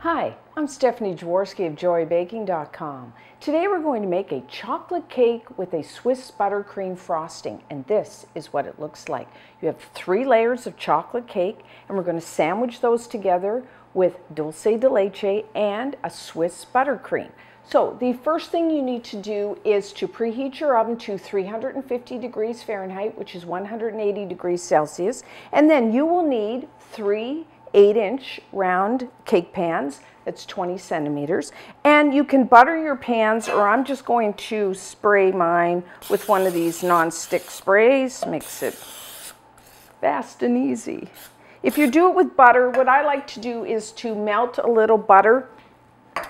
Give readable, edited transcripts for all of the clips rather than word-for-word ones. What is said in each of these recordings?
Hi, I'm Stephanie Jaworski of joybaking.com. Today we're going to make a chocolate cake with a Swiss buttercream frosting, and this is what it looks like. You have 3 layers of chocolate cake, and we're going to sandwich those together with Dulce de Leche and a Swiss buttercream. So the first thing you need to do is to preheat your oven to 350 degrees Fahrenheit, which is 180 degrees Celsius, and then you will need 3 8-inch round cake pans. That's 20 centimeters. And you can butter your pans, or I'm just going to spray mine with one of these non-stick sprays. Makes it fast and easy. If you do it with butter, what I like to do is to melt a little butter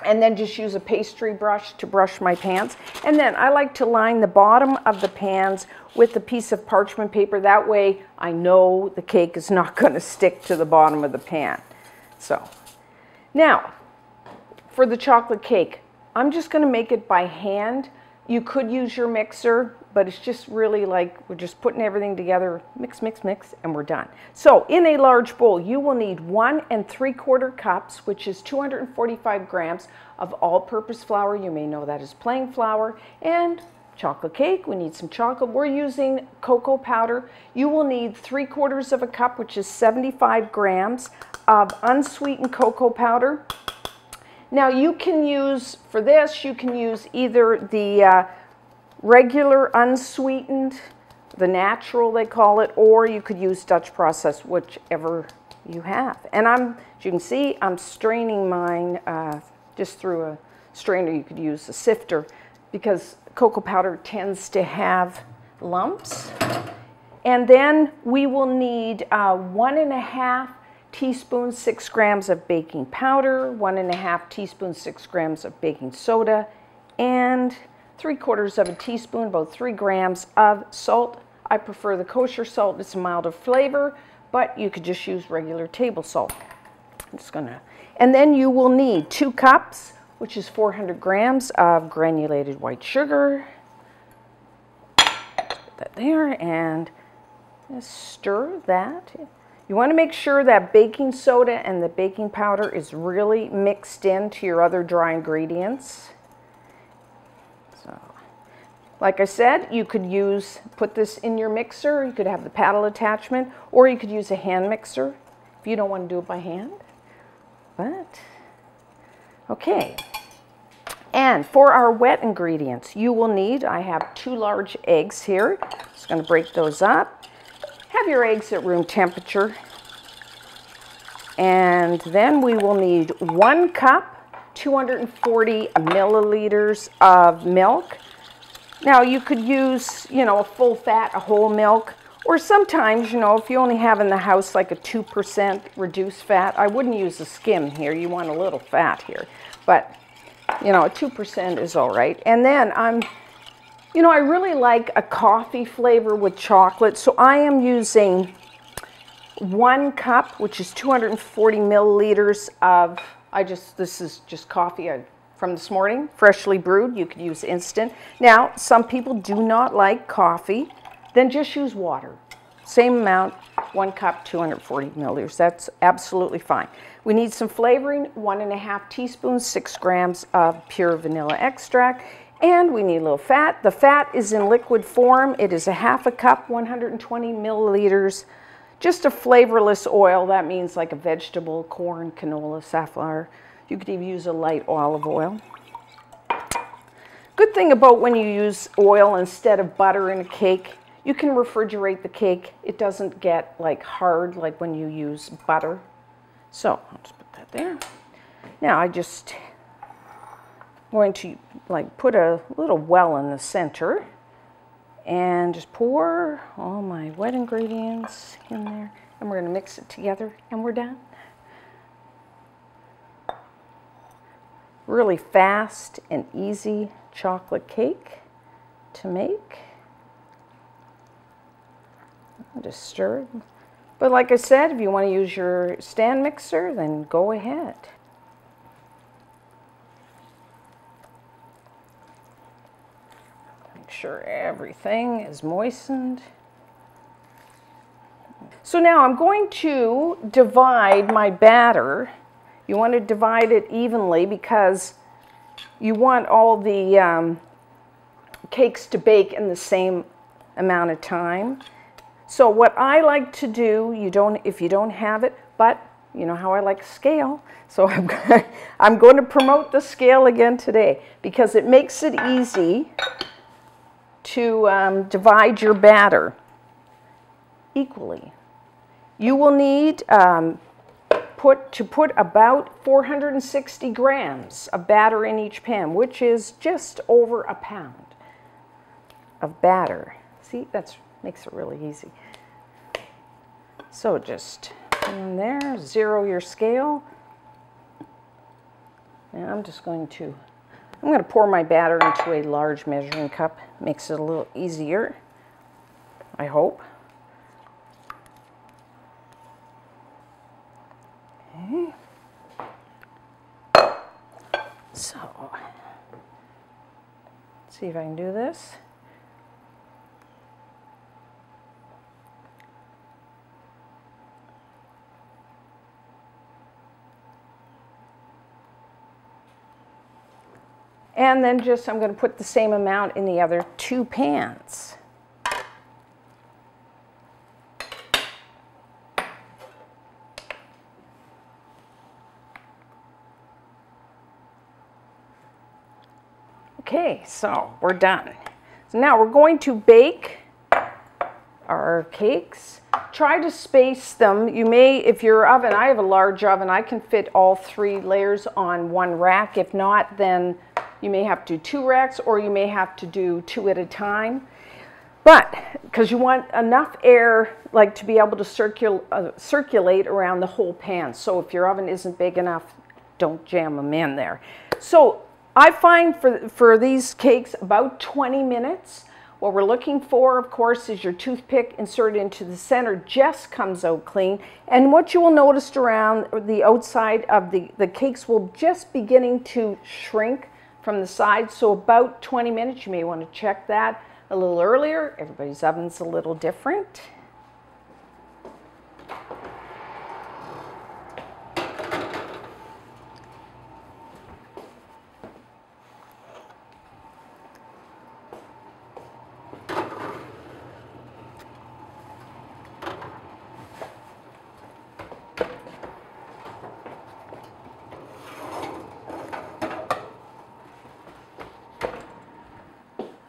and then just use a pastry brush to brush my pans. And then I like to line the bottom of the pans with a piece of parchment paper. That way I know the cake is not going to stick to the bottom of the pan. So now for the chocolate cake, I'm just going to make it by hand. You could use your mixer, but it's just really like we're just putting everything together, mix, mix, mix, and we're done. So in a large bowl, you will need 1 3/4 cups, which is 245 grams of all-purpose flour. You may know that as plain flour. And chocolate cake, we need some chocolate. We're using cocoa powder. You will need 3/4 of a cup, which is 75 grams of unsweetened cocoa powder. Now you can use, for this, you can use either the regular unsweetened, the natural they call it, or you could use Dutch process, whichever you have. And as you can see, I'm straining mine just through a strainer. You could use a sifter because cocoa powder tends to have lumps. And then we will need 1 1/2 teaspoons, 6 grams of baking powder, 1 1/2 teaspoons, 6 grams of baking soda, and 3/4 of a teaspoon, about 3 grams of salt. I prefer the kosher salt. It's a milder flavor, but you could just use regular table salt. I'm just gonna, and then you will need 2 cups, which is 400 grams of granulated white sugar. Put that there and just stir that. You want to make sure that baking soda and the baking powder is really mixed into your other dry ingredients. So, like I said, you could put this in your mixer. You could have the paddle attachment, or you could use a hand mixer if you don't want to do it by hand. But, okay. And for our wet ingredients, you will need, I have 2 large eggs here. Just going to break those up. Have your eggs at room temperature. And then we will need 1 cup, 240 milliliters of milk. Now you could use, a full fat, a whole milk, or sometimes, if you only have in the house like a 2% reduced fat, I wouldn't use a skim here. You want a little fat here, but a 2% is all right. And then I really like a coffee flavor with chocolate, so I am using 1 cup, which is 240 milliliters of, this is just coffee from this morning, freshly brewed. You could use instant. Now, some people do not like coffee, then just use water. Same amount, 1 cup, 240 milliliters. That's absolutely fine. We need some flavoring, 1 1/2 teaspoons, 6 grams of pure vanilla extract. And we need a little fat. The fat is in liquid form. It is 1/2 cup, 120 milliliters. Just a flavorless oil. That means like a vegetable, corn, canola, safflower. You could even use a light olive oil. Good thing about when you use oil instead of butter in a cake, you can refrigerate the cake. It doesn't get like hard like when you use butter. So I'll just put that there. Now I just going to put a little well in the center and just pour all my wet ingredients in there, and we're going to mix it together and we're done. Really fast and easy chocolate cake to make. I'll just stir it. But like I said, if you want to use your stand mixer, then go ahead. Make sure everything is moistened. So now I'm going to divide my batter You want to divide it evenly because you want all the cakes to bake in the same amount of time. So what I like to do, if you don't have it, but you know how I like scale, so I'm going to promote the scale again today because it makes it easy to divide your batter equally. You will need to put about 460 grams of batter in each pan, which is just over a pound of batter. See, that makes it really easy. So just in there, zero your scale. And I'm going to pour my batter into a large measuring cup. Makes it a little easier, I hope. Okay. So, let's see if I can do this. And then I'm going to put the same amount in the other two pans. Okay, so we're done. So now we're going to bake our cakes. Try to space them. You may, if your oven, I have a large oven, I can fit all 3 layers on one rack. If not, then you may have to do 2 racks, or you may have to do 2 at a time. But, because you want enough air to be able to circulate around the whole pan. So if your oven isn't big enough, don't jam them in there. So I find for these cakes about 20 minutes. What we're looking for, of course, is your toothpick inserted into the center just comes out clean. And what you will notice around the outside of the cakes will just beginning to shrink from the side. So about 20 minutes, you may want to check that a little earlier. Everybody's oven's a little different.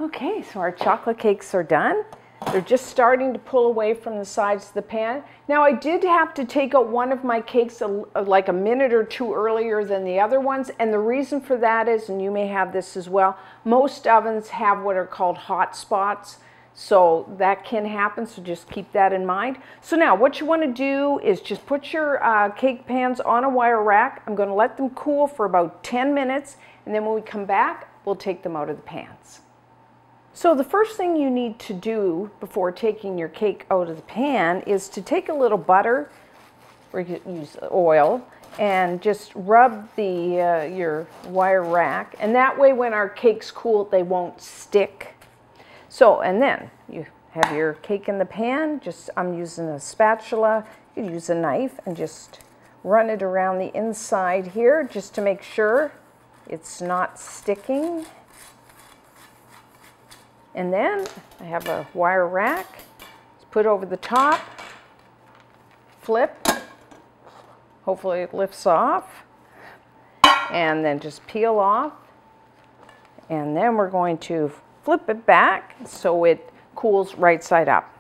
Okay, so our chocolate cakes are done. They're just starting to pull away from the sides of the pan. Now I did have to take out one of my cakes like a minute or 2 earlier than the other ones, and the reason for that is, and you may have this as well, most ovens have what are called hot spots, so that can happen, so just keep that in mind. So now what you want to do is just put your cake pans on a wire rack. I'm going to let them cool for about 10 minutes, and then when we come back, we'll take them out of the pans. So the first thing you need to do before taking your cake out of the pan is to take a little butter, or you can use oil, and just rub your wire rack. And that way when our cakes cool, they won't stick. So, and then you have your cake in the pan. I'm using a spatula. You can use a knife and just run it around the inside here just to make sure it's not sticking. And then I have a wire rack, put over the top, flip, hopefully it lifts off, and then just peel off. And then we're going to flip it back so it cools right side up,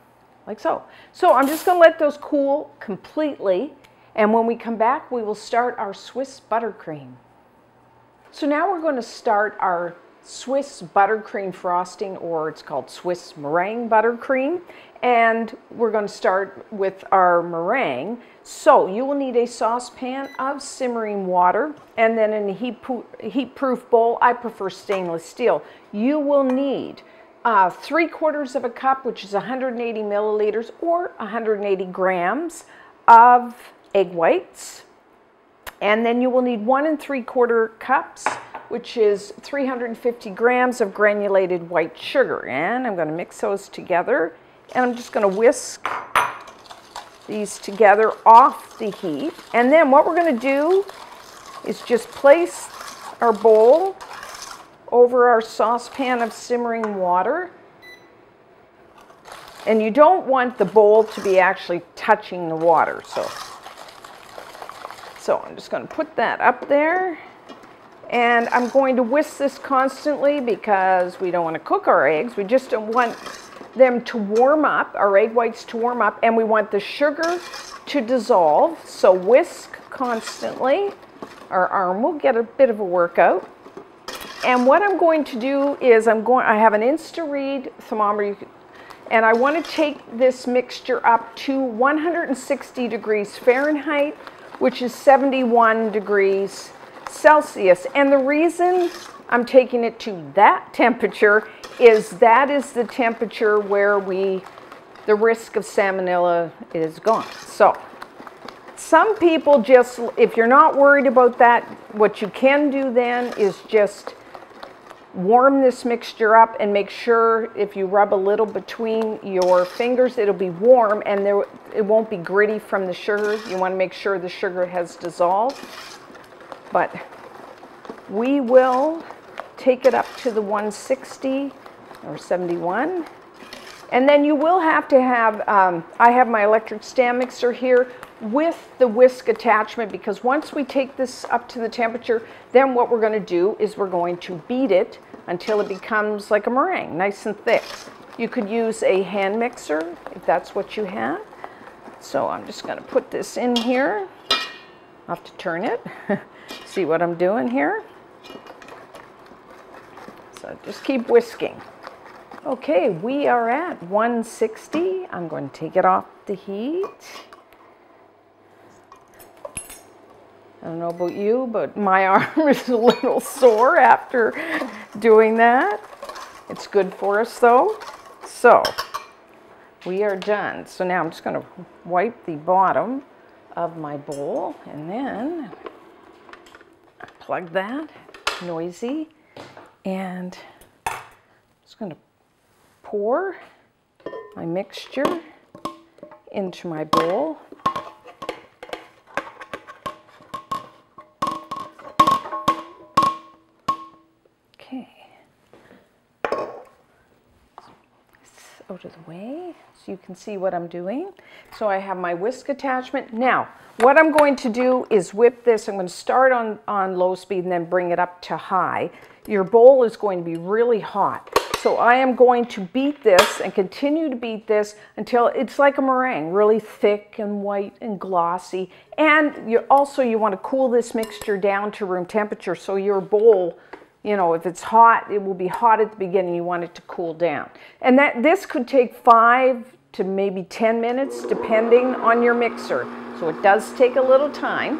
like so. So I'm just going to let those cool completely, and when we come back, we will start our Swiss buttercream. So now we're going to start our Swiss buttercream frosting, or it's called Swiss meringue buttercream, and we're going to start with our meringue. So you will need a saucepan of simmering water, and then in a heat-proof bowl. I prefer stainless steel. You will need 3/4 of a cup, which is 180 milliliters or 180 grams of egg whites, and then you will need 1 3/4 cups, which is 350 grams of granulated white sugar. And I'm going to mix those together, and I'm just going to whisk these together off the heat. And then what we're going to do is just place our bowl over our saucepan of simmering water. And you don't want the bowl to be actually touching the water. So I'm just going to put that up there. And I'm going to whisk this constantly because we don't want to cook our eggs. We just don't want them to warm up, our egg whites to warm up, and we want the sugar to dissolve. So whisk constantly. Our arm will get a bit of a workout. And what I'm going to do is I have an Insta-Read thermometer, and I want to take this mixture up to 160 degrees Fahrenheit, which is 71 degrees Celsius. And the reason I'm taking it to that temperature is that is the temperature where the risk of salmonella is gone. So some people just, if you're not worried about that, what you can do then is just warm this mixture up and make sure if you rub a little between your fingers, it'll be warm and it won't be gritty from the sugar. You want to make sure the sugar has dissolved. But we will take it up to the 160 or 71. And then you will have to have, I have my electric stand mixer here with the whisk attachment, because once we take this up to the temperature, then what we're going to do is we're going to beat it until it becomes like a meringue, nice and thick. You could use a hand mixer if that's what you have. So I'm just going to put this in here. I'll have to turn it, see what I'm doing here. So just keep whisking. Okay, we are at 160. I'm going to take it off the heat. I don't know about you, but my arm is a little sore after doing that. It's good for us though. So we are done. So now I'm just going to wipe the bottom of my bowl and then plug that, noisy, and I'm just going to pour my mixture into my bowl. Okay. Out of the way so you can see what I'm doing. So I have my whisk attachment. Now, what I'm going to do is whip this. I'm going to start on low speed and then bring it up to high. Your bowl is going to be really hot. So I am going to beat this and continue to beat this until it's like a meringue, really thick and white and glossy. And you want to cool this mixture down to room temperature so your bowl, you know, if it's hot, it will be hot at the beginning. You want it to cool down. And this could take 5 to maybe 10 minutes depending on your mixer. So it does take a little time.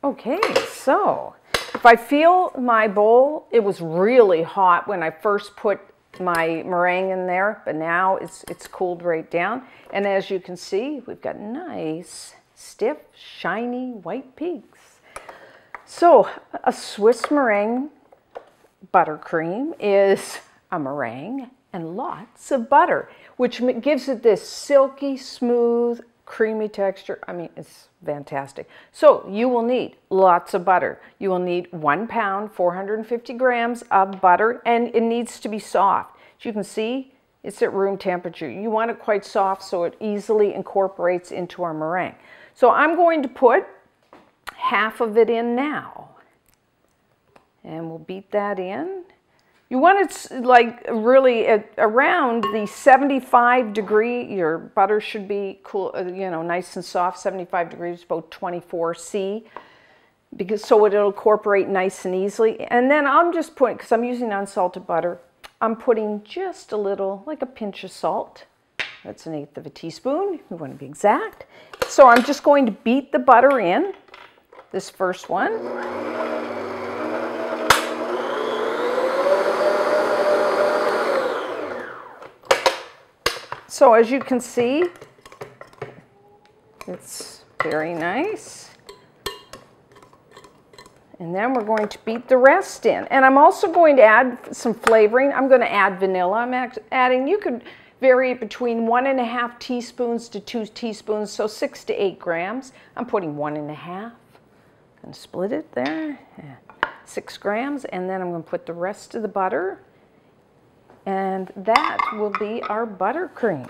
Okay, so if I feel my bowl, it was really hot when I first put my meringue in there, but now it's cooled right down. And as you can see, we've got nice, stiff, shiny white peaks. So a Swiss meringue buttercream is a meringue and lots of butter, which gives it this silky, smooth, creamy texture. I mean, it's fantastic. So you will need lots of butter. You will need 1 pound, 450 grams of butter, and it needs to be soft. As you can see, it's at room temperature. You want it quite soft so it easily incorporates into our meringue. So I'm going to put half of it in now, and we'll beat that in. You want it like really around the 75 degree, your butter should be cool, you know, nice and soft, 75 degrees, about 24 C, because so it'll incorporate nice and easily. And then I'm just putting, because I'm using unsalted butter, I'm putting just a little, like a pinch of salt. That's 1/8 of a teaspoon, if you want to be exact. So I'm just going to beat the butter in, this first one. So as you can see, it's very nice. And then we're going to beat the rest in. And I'm also going to add some flavoring. I'm going to add vanilla. I'm adding, you could vary it between 1.5 teaspoons to 2 teaspoons, so 6 to 8 grams. I'm putting 1.5 and split it there, 6 grams, and then I'm going to put the rest of the butter, and that will be our buttercream.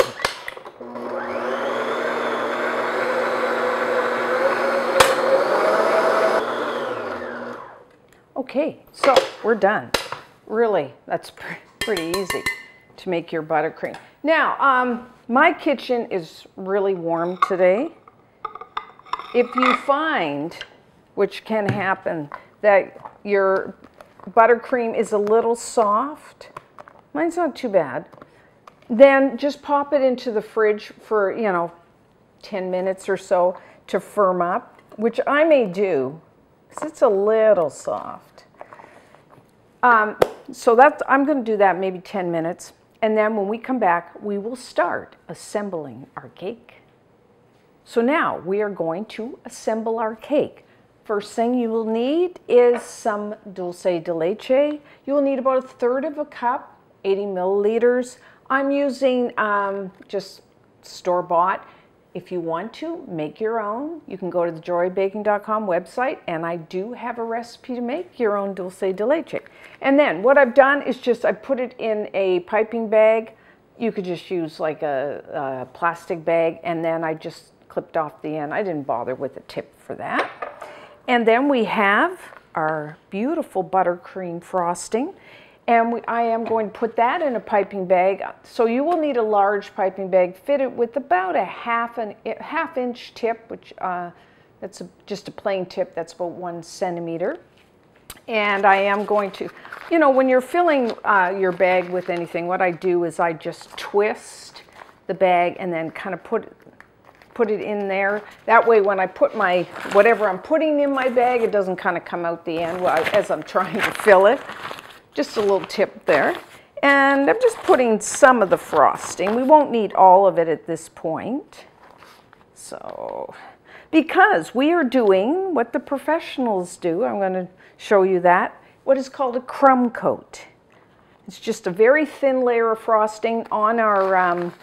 Okay, so we're done. Really, that's pretty easy to make your buttercream. Now, my kitchen is really warm today. If you find, which can happen, that your buttercream is a little soft, mine's not too bad, then just pop it into the fridge for, 10 minutes or so to firm up, which I may do, because it's a little soft. So I'm going to do that maybe 10 minutes. And then when we come back, we will start assembling our cake. So now we are going to assemble our cake. First thing you will need is some Dulce de Leche. You will need about 1/3 cup, 80 milliliters. I'm using just store-bought. If you want to make your own, you can go to the joybaking.com website, and I do have a recipe to make your own Dulce de Leche. And then what I've done is just I put it in a piping bag. You could just use like a plastic bag, and then I just clipped off the end. I didn't bother with a tip for that. And then we have our beautiful buttercream frosting. And I am going to put that in a piping bag. So you will need a large piping bag, fit it with about a half-inch tip, which that's just a plain tip, that's about 1 centimeter. And I am going to, when you're filling your bag with anything, what I do is I just twist the bag and then kind of put it in there. That way when I put whatever I'm putting in my bag, it doesn't kind of come out the end as I'm trying to fill it. Just a little tip there. And I'm just putting some of the frosting. We won't need all of it at this point. So, because we are doing what the professionals do, I'm going to show you that, what is called a crumb coat. It's just a very thin layer of frosting on our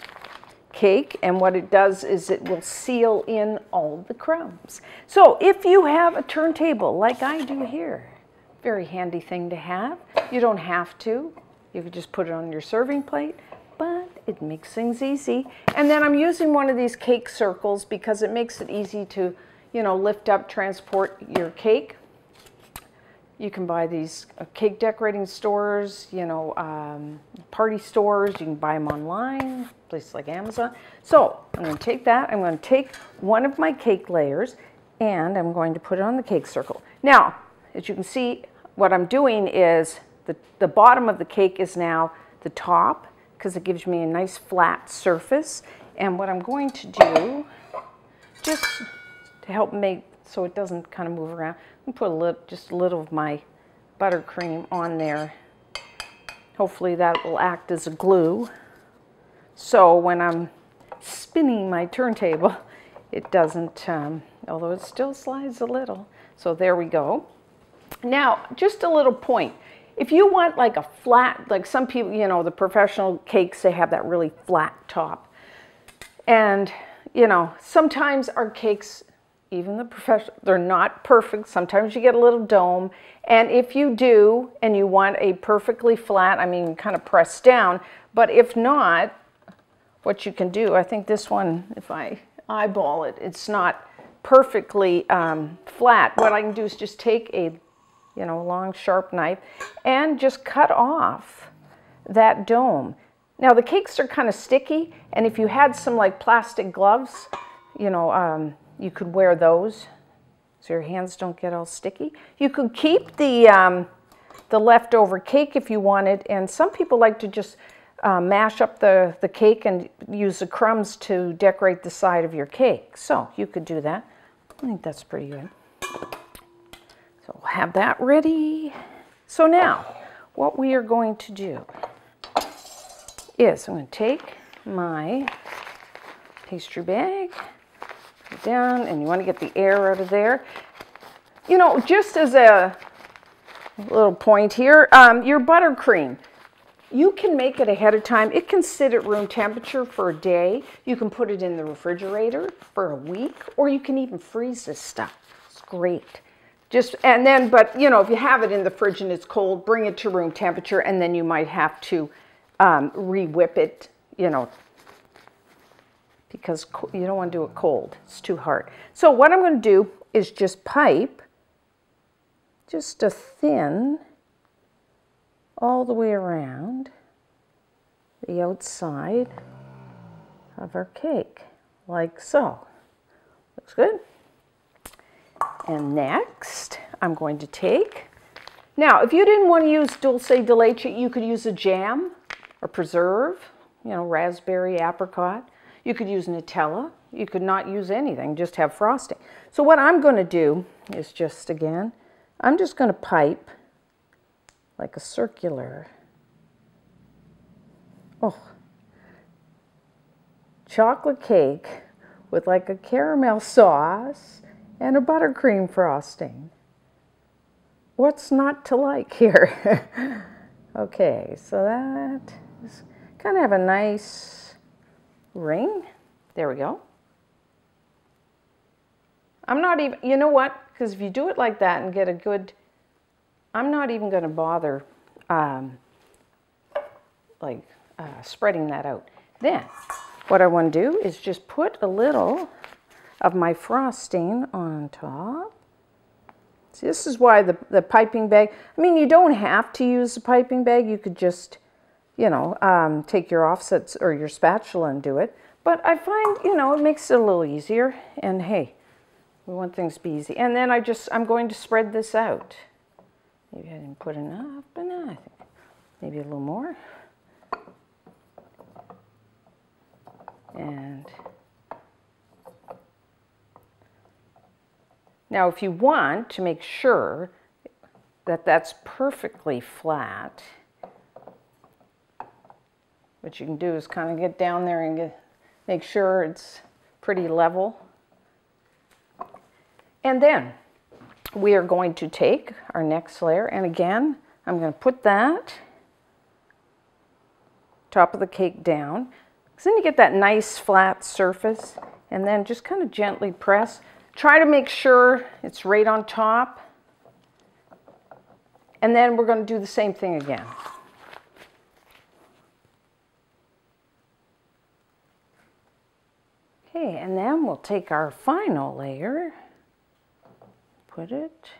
cake, and what it does is it will seal in all the crumbs. So if you have a turntable like I do here, very handy thing to have. You don't have to. You could just put it on your serving plate, but it makes things easy. And then I'm using one of these cake circles because it makes it easy to, lift up, transport your cake. You can buy these cake decorating stores, party stores. You can buy them online, places like Amazon. So I'm going to take that. I'm going to take one of my cake layers, and I'm going to put it on the cake circle. Now, as you can see, what I'm doing is the bottom of the cake is now the top, because it gives me a nice flat surface. And what I'm going to do, just to help make so it doesn't kind of move around, I'm going to put just a little of my buttercream on there. Hopefully that will act as a glue. So when I'm spinning my turntable, it doesn't, although it still slides a little. So there we go. Now, just a little point. If you want like a flat, like some people, the professional cakes, they have that really flat top. And, sometimes our cakes, even the professional, they're not perfect. Sometimes you get a little dome. And if you do, and you want a perfectly flat, kind of pressed down, but if not, what you can do, I think this one, if I eyeball it, it's not perfectly flat. What I can do is just take a long sharp knife and just cut off that dome. Now the cakes are kind of sticky, and if you had some like plastic gloves, you could wear those so your hands don't get all sticky. You could keep the leftover cake if you wanted, and some people like to just mash up the cake and use the crumbs to decorate the side of your cake. So you could do that. I think that's pretty good. So we'll have that ready. So now, what we are going to do is I'm going to take my pastry bag, put it down, and you want to get the air out of there. Just as a little point here, your buttercream, you can make it ahead of time. It can sit at room temperature for a day. You can put it in the refrigerator for a week, or you can even freeze this stuff. It's great. But you know, if you have it in the fridge and it's cold, bring it to room temperature, and then you might have to re-whip it, you know, because you don't want to do it cold. It's too hard. So what I'm going to do is just pipe just a thin all the way around the outside of our cake, like so. Looks good. And next, I'm going to take, now if you didn't want to use Dulce de Leche, you could use a jam or preserve, you know, raspberry, apricot. You could use Nutella. You could not use anything, just have frosting. So what I'm going to do is just, again, I'm just going to pipe like a circular, chocolate cake with like a caramel sauce and a buttercream frosting. What's not to like here? Okay, so that is kind of have a nice ring. There we go. I'm not even, you know what? Because if you do it like that and get a good, I'm not even going to bother spreading that out. Then what I want to do is just put a little of my frosting on top. See, this is why the piping bag, I mean, you don't have to use a piping bag. You could just, you know, take your offsets or your spatula and do it. But I find, you know, it makes it a little easier. And hey, we want things to be easy. And then I'm going to spread this out. Maybe I didn't put enough, but no, I think maybe a little more. And now if you want to make sure that that's perfectly flat, what you can do is kind of get down there and make sure it's pretty level. And then we are going to take our next layer, and again, I'm going to put that top of the cake down, because then you get that nice flat surface, and then just kind of gently press. Try to make sure it's right on top, and then we're going to do the same thing again. Okay, and then we'll take our final layer, put it,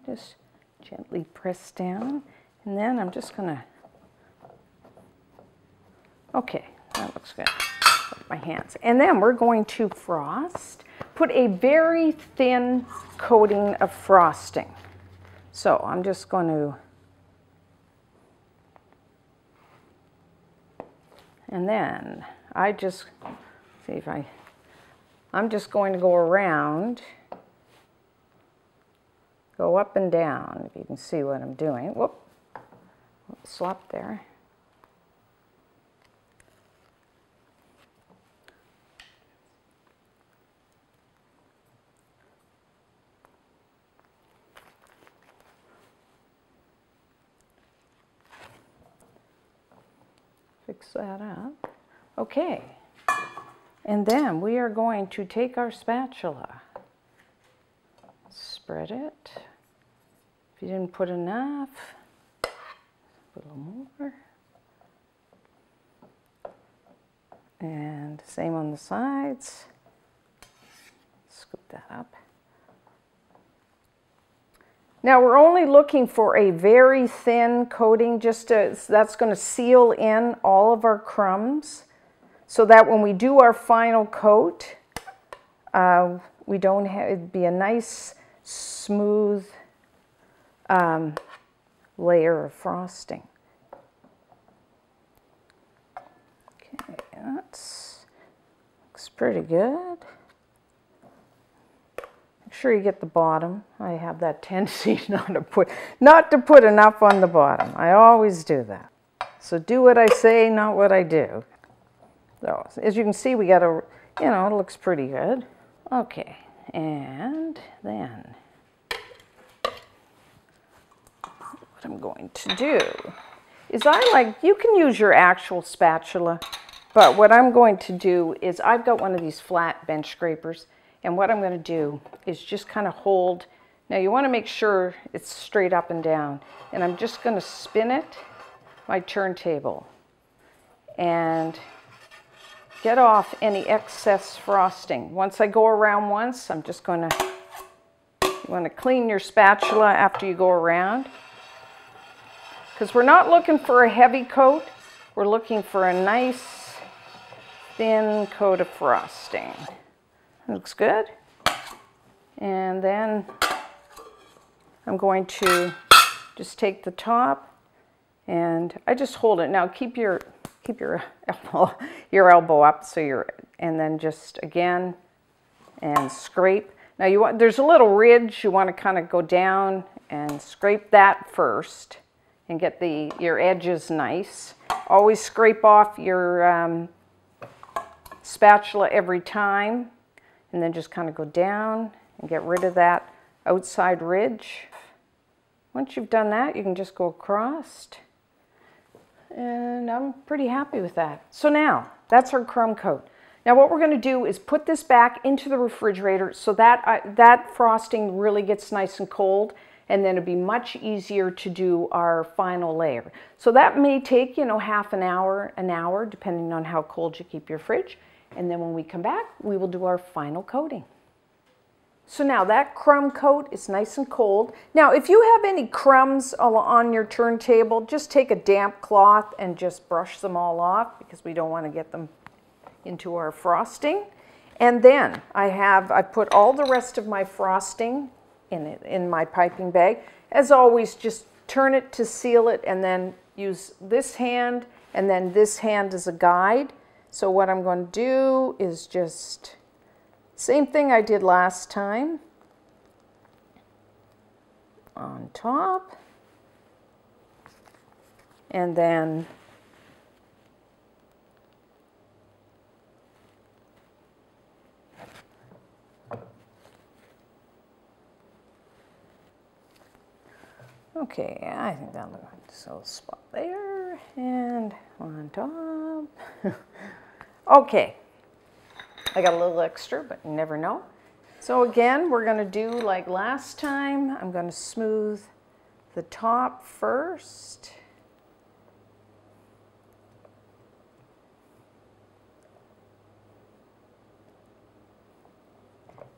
just gently press down, and then I'm just going to, okay, that looks good. With my hands. And then we're going to frost, put a very thin coating of frosting. So I'm just going to, and then I just, see if I'm just going to go around, go up and down, if you can see what I'm doing. Whoop, slop there. Fix that up. Okay. And then we are going to take our spatula, spread it. If you didn't put enough, put a little more. And same on the sides. Scoop that up. Now we're only looking for a very thin coating, that's going to seal in all of our crumbs, so that when we do our final coat, we don't have, it'd be a nice smooth layer of frosting. Okay, that looks pretty good. Make sure you get the bottom. I have that tendency not to put enough on the bottom. I always do that. So do what I say, not what I do. So as you can see, we got a, you know, it looks pretty good. Okay, and then what I'm going to do is you can use your actual spatula, but what I'm going to do is I've got one of these flat bench scrapers, and what I'm going to do is just kind of hold. Now you want to make sure it's straight up and down, and I'm just going to spin it, my turntable, and get off any excess frosting. Once I go around once, I'm just going to, you want to clean your spatula after you go around, because we're not looking for a heavy coat, we're looking for a nice thin coat of frosting. Looks good. And then I'm going to just take the top and I just hold it. Now keep your elbow up, so and then just again and scrape. Now there's a little ridge, you want to kind of go down and scrape that first and get your edges nice. Always scrape off your spatula every time, and then just kind of go down and get rid of that outside ridge. Once you've done that, you can just go across, and I'm pretty happy with that. So now, that's our crumb coat. Now what we're going to do is put this back into the refrigerator so that that frosting really gets nice and cold, and then it'll be much easier to do our final layer. So that may take, you know, half an hour, depending on how cold you keep your fridge. And then when we come back, we will do our final coating. So now that crumb coat is nice and cold. Now, if you have any crumbs on your turntable, just take a damp cloth and just brush them all off, because we don't want to get them into our frosting. And then I put all the rest of my frosting in my piping bag. As always, just turn it to seal it, and then use this hand and then this hand as a guide. So what I'm going to do is just same thing I did last time on top, and then okay, I think that'll look just a little spot there, and on top. Okay, I got a little extra, but you never know. So again, we're going to do like last time. I'm going to smooth the top first.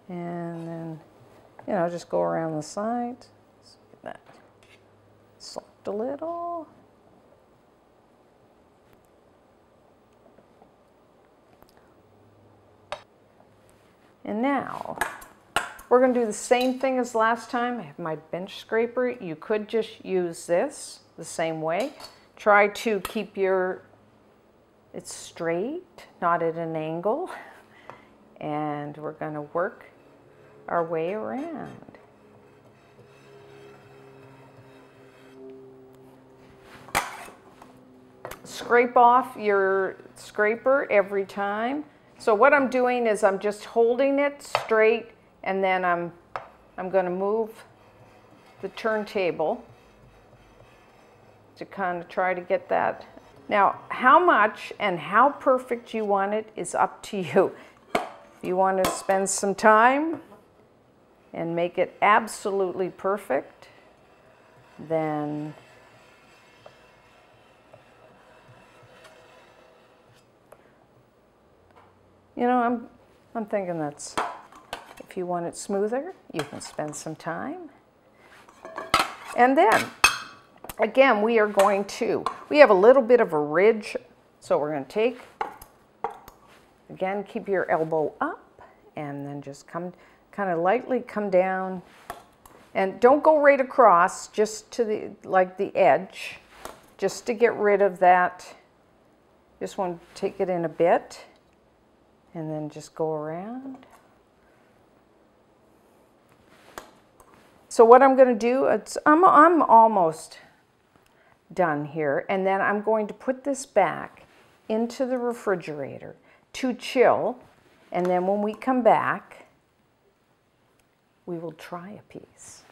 And then, you know, just go around the sides. Look at that. Select a little. And now, we're going to do the same thing as last time. I have my bench scraper. You could just use this the same way. Try to keep it straight, not at an angle. And we're going to work our way around. Scrape off your scraper every time. So what I'm doing is I'm just holding it straight, and then I'm going to move the turntable to kind of try to get that. Now, how much and how perfect you want it is up to you. If you want to spend some time and make it absolutely perfect, then you know, I'm thinking that's, if you want it smoother, you can spend some time. And then, again, we have a little bit of a ridge, so we're going to take, again, keep your elbow up, and then just kind of lightly come down. And don't go right across, just to the edge, just to get rid of that. Just want to take it in a bit. And then just go around. So what I'm going to do, I'm almost done here. And then I'm going to put this back into the refrigerator to chill. And then when we come back, we will try a piece.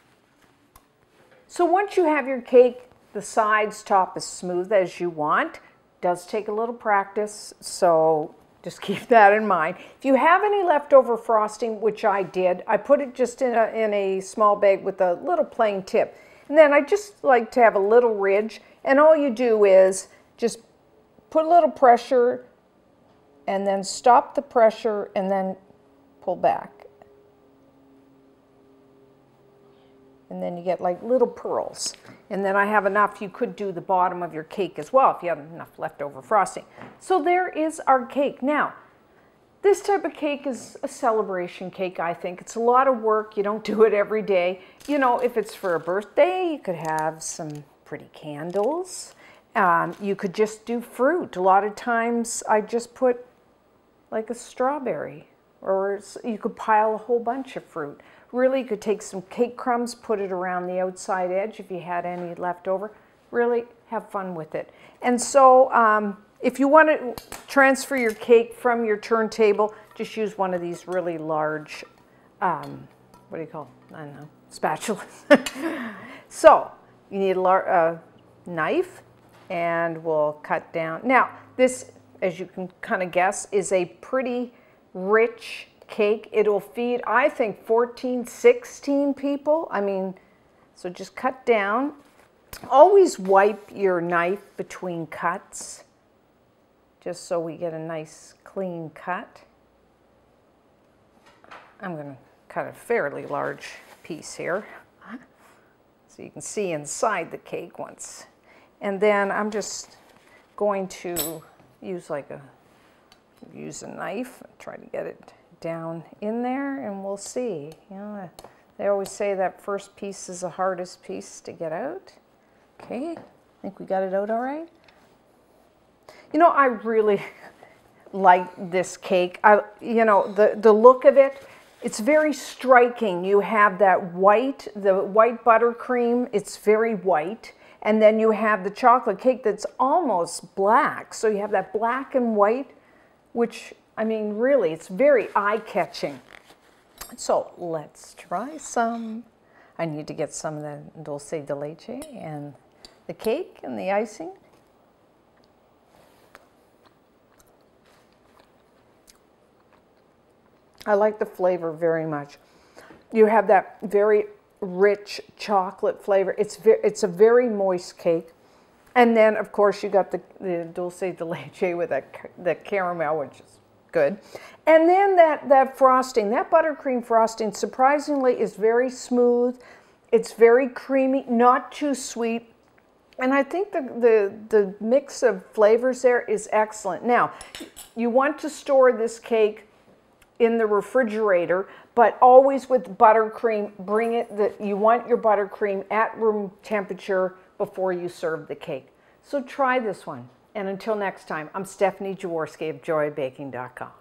So once you have your cake the sides, top as smooth as you want. Does take a little practice, so just keep that in mind. If you have any leftover frosting, which I did, I put it just in a small bag with a little plain tip. And then I just like to have a little ridge, and all you do is just put a little pressure and then stop the pressure and then pull back. And then you get like little pearls. And then I have enough, you could do the bottom of your cake as well if you have enough leftover frosting. So there is our cake. Now, this type of cake is a celebration cake, I think. It's a lot of work. You don't do it every day. You know, if it's for a birthday, you could have some pretty candles. You could just do fruit. A lot of times I just put like a strawberry, or you could pile a whole bunch of fruit. Really, you could take some cake crumbs, put it around the outside edge if you had any left over. Really have fun with it. And so if you want to transfer your cake from your turntable, just use one of these really large, what do you call them? I don't know, spatulas. So you need a knife, and we'll cut down. Now, this, as you can kind of guess, is a pretty rich cake. It'll feed, I think, 14, 16 people. I mean, so just cut down. Always wipe your knife between cuts, just so we get a nice clean cut. I'm going to cut a fairly large piece here, so you can see inside the cake once. And then I'm just going to use a knife and try to get it down in there, and we'll see. You know, they always say that first piece is the hardest piece to get out. Okay, I think we got it out all right. You know, I really like this cake. You know, the look of it, it's very striking. You have that white, the white buttercream, it's very white. And then you have the chocolate cake that's almost black. So you have that black and white, which, I mean, really, it's very eye-catching. So let's try some. I need to get some of the Dulce de Leche and the cake and the icing. I like the flavor very much. You have that very rich chocolate flavor. It's a very moist cake. And then, of course, you got the Dulce de Leche with the caramel, which is good. And then that frosting, that buttercream frosting, surprisingly, is very smooth. It's very creamy, not too sweet. And I think the mix of flavors there is excellent. Now, you want to store this cake in the refrigerator, but always with buttercream. You want your buttercream at room temperature before you serve the cake. So try this one. And until next time, I'm Stephanie Jaworski of joybaking.com.